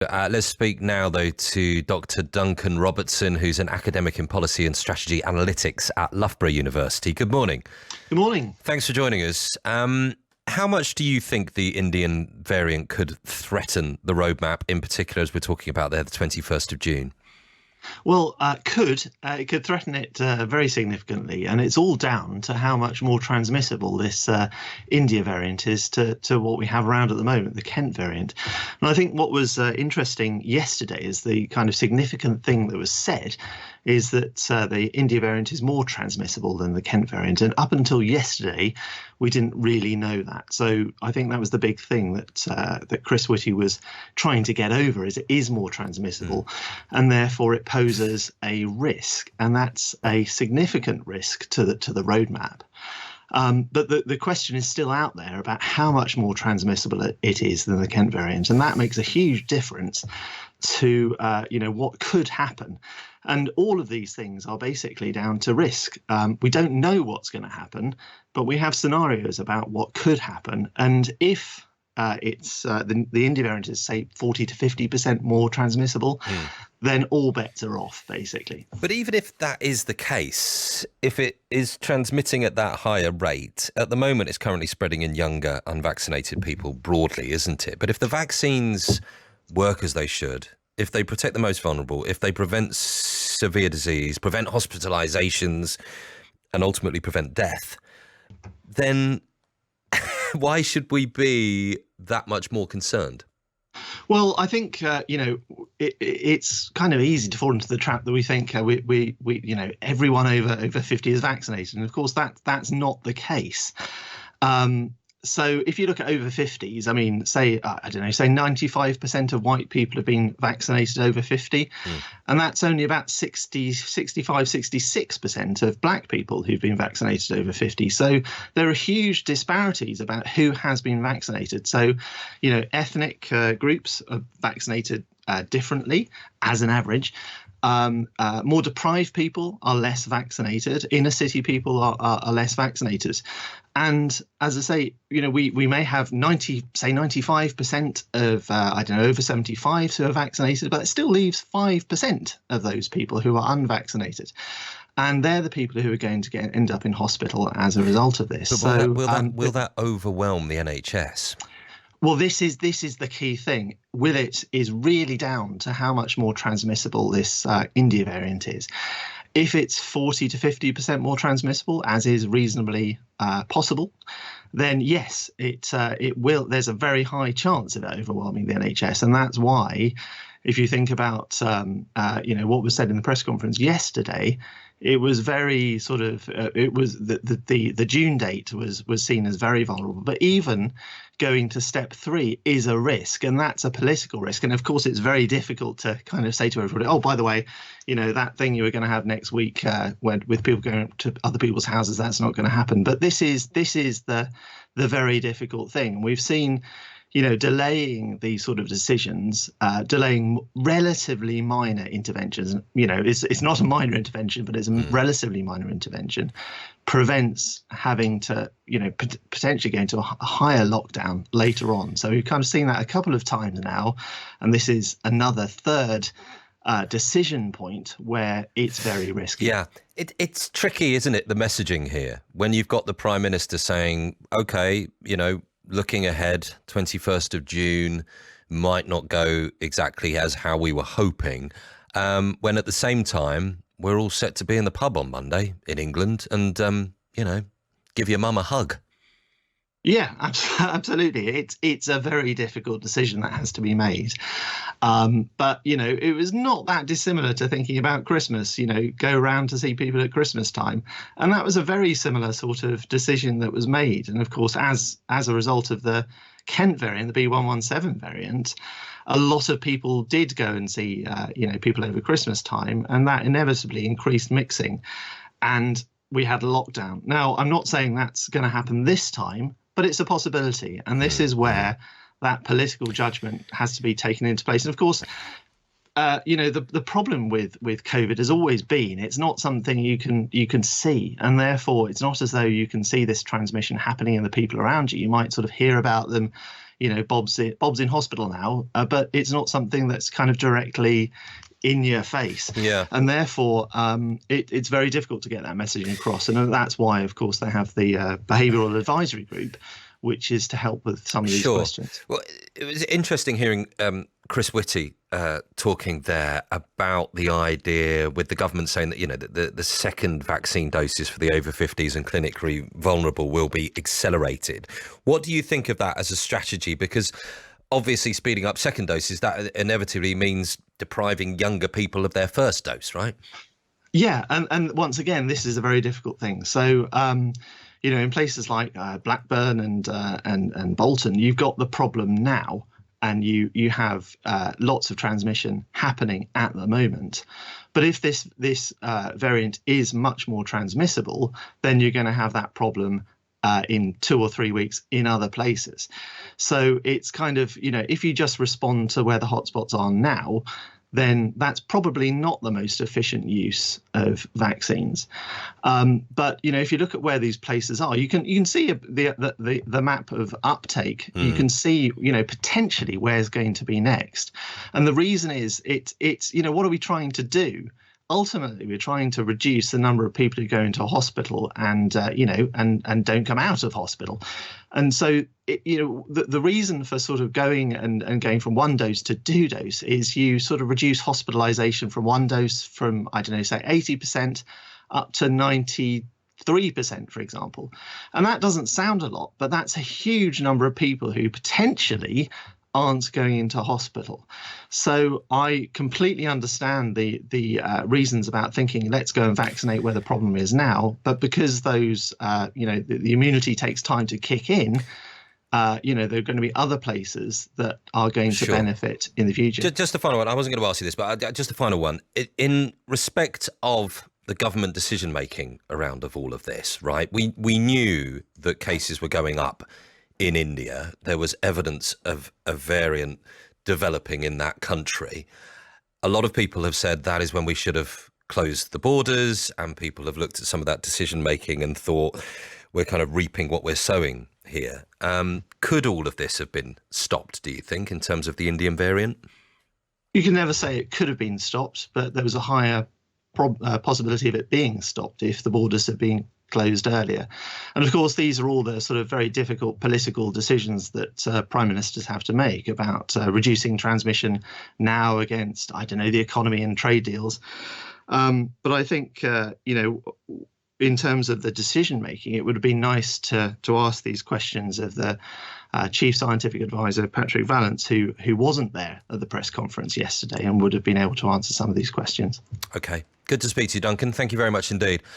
Let's speak now, though, to Dr. Duncan Robertson, who's an academic in policy and strategy analytics at Loughborough University. Good morning. Good morning. Thanks for joining us. How much do you think the Indian variant could threaten the roadmap, in particular, as we're talking about there, the 21st of June? Well, it could threaten it very significantly, and it's all down to how much more transmissible this India variant is to what we have around at the moment, the Kent variant. And I think what was interesting yesterday is the kind of significant thing that was said is that the India variant is more transmissible than the Kent variant, and up until yesterday, we didn't really know that. So I think that was the big thing that Chris Whitty was trying to get over, is it is more transmissible, and therefore it poses a risk, and that's a significant risk to the roadmap. But the question is still out there about how much more transmissible it is than the Kent variant, and that makes a huge difference to what could happen. And all of these things are basically down to risk. We don't know what's going to happen, but we have scenarios about what could happen. And if the India variant is, say, 40 to 50% more transmissible, then all bets are off, basically. But even if that is the case, if it is transmitting at that higher rate, at the moment it's currently spreading in younger, unvaccinated people broadly, isn't it? But if the vaccines work as they should, if they protect the most vulnerable, if they prevent severe disease, prevent hospitalizations, and ultimately prevent death, then why should we be that much more concerned? Well, I think it's kind of easy to fall into the trap that we think we everyone over 50 is vaccinated, and of course that's not the case. So if you look at over 50s, I mean, say 95% of white people have been vaccinated over 50, and that's only about 66% of black people who've been vaccinated over 50. So there are huge disparities about who has been vaccinated. So, ethnic groups are vaccinated differently as an average. More deprived people are less vaccinated. Inner city people are less vaccinated. And as I say, we may have 95% of, over 75 who are vaccinated, but it still leaves 5% of those people who are unvaccinated. And they're the people who are going to end up in hospital as a result of this. But will that overwhelm the NHS? Well, this is the key thing. Will it is really down to how much more transmissible this India variant is. If it's 40 to 50% more transmissible, as is reasonably possible, then yes, it will. There's a very high chance of it overwhelming the NHS, and that's why, if you think about what was said in the press conference yesterday, it was very sort of it was the June date was seen as very vulnerable. But even going to step 3 is a risk, and that's a political risk. And of course, it's very difficult to kind of say to everybody, oh, by the way, that thing you were going to have next week with people going to other people's houses, that's not going to happen. But this is the very difficult thing. And we've seen, delaying these sort of decisions, delaying relatively minor interventions. It's not a minor intervention, but it's a relatively minor intervention, prevents having to, potentially go into a higher lockdown later on. So we've kind of seen that a couple of times now, and this is another third decision point where it's very risky. Yeah, it's tricky, isn't it, the messaging here, when you've got the Prime Minister saying, OK, looking ahead, 21st of June might not go exactly as how we were hoping, when at the same time, we're all set to be in the pub on Monday in England and, give your mum a hug. Yeah, absolutely. It's a very difficult decision that has to be made. But, it was not that dissimilar to thinking about Christmas, go around to see people at Christmas time. And that was a very similar sort of decision that was made. And of course, as a result of the Kent variant, the B.1.1.7 variant, a lot of people did go and see, people over Christmas time, and that inevitably increased mixing. And we had a lockdown. Now, I'm not saying that's going to happen this time, but it's a possibility. And this is where that political judgment has to be taken into place. And of course, the problem with COVID has always been it's not something you can see, and therefore it's not as though you can see this transmission happening in the people around you. You might sort of hear about them, Bob's in hospital now, but it's not something that's kind of directly in your face. Yeah. And therefore, it's very difficult to get that messaging across. And that's why, of course, they have the behavioural advisory group, which is to help with some of these questions. Well, it was interesting hearing Chris Whitty talking there about the idea with the government saying that, the second vaccine doses for the over 50s and clinically vulnerable will be accelerated. What do you think of that as a strategy? Because obviously speeding up second doses, that inevitably means depriving younger people of their first dose, right? Yeah, and once again, this is a very difficult thing. So, in places like Blackburn and Bolton, you've got the problem now, and you have lots of transmission happening at the moment. But if this variant is much more transmissible, then you're going to have that problem in 2 or 3 weeks in other places. So it's kind of, if you just respond to where the hotspots are now, then that's probably not the most efficient use of vaccines. But if you look at where these places are, you can see the map of uptake. You can see potentially where's going to be next. And the reason is it's what are we trying to do? Ultimately, we're trying to reduce the number of people who go into a hospital and don't come out of hospital. And so, the reason for sort of going and going from 1 dose to 2 dose is you sort of reduce hospitalization from 1 dose from, say 80% up to 93%, for example. And that doesn't sound a lot, but that's a huge number of people who potentially aren't going into hospital. So I completely understand the reasons about thinking let's go and vaccinate where the problem is now, but because those the immunity takes time to kick in, there are going to be other places that are going to benefit in the future. Just a final one. I wasn't going to ask you this, but just a final one. In respect of the government decision making around of all of this, right? We knew that cases were going up in India. There was evidence of a variant developing in that country. A lot of people have said that is when we should have closed the borders, and people have looked at some of that decision making and thought we're kind of reaping what we're sowing here. Could all of this have been stopped, do you think, in terms of the Indian variant? You can never say it could have been stopped, but there was a higher possibility of it being stopped if the borders had been closed earlier. And of course, these are all the sort of very difficult political decisions that prime ministers have to make about reducing transmission now against, the economy and trade deals. But I think, in terms of the decision making, it would have been nice to ask these questions of the Chief Scientific Advisor, Patrick Vallance, who wasn't there at the press conference yesterday and would have been able to answer some of these questions. Okay. Good to speak to you, Duncan. Thank you very much indeed.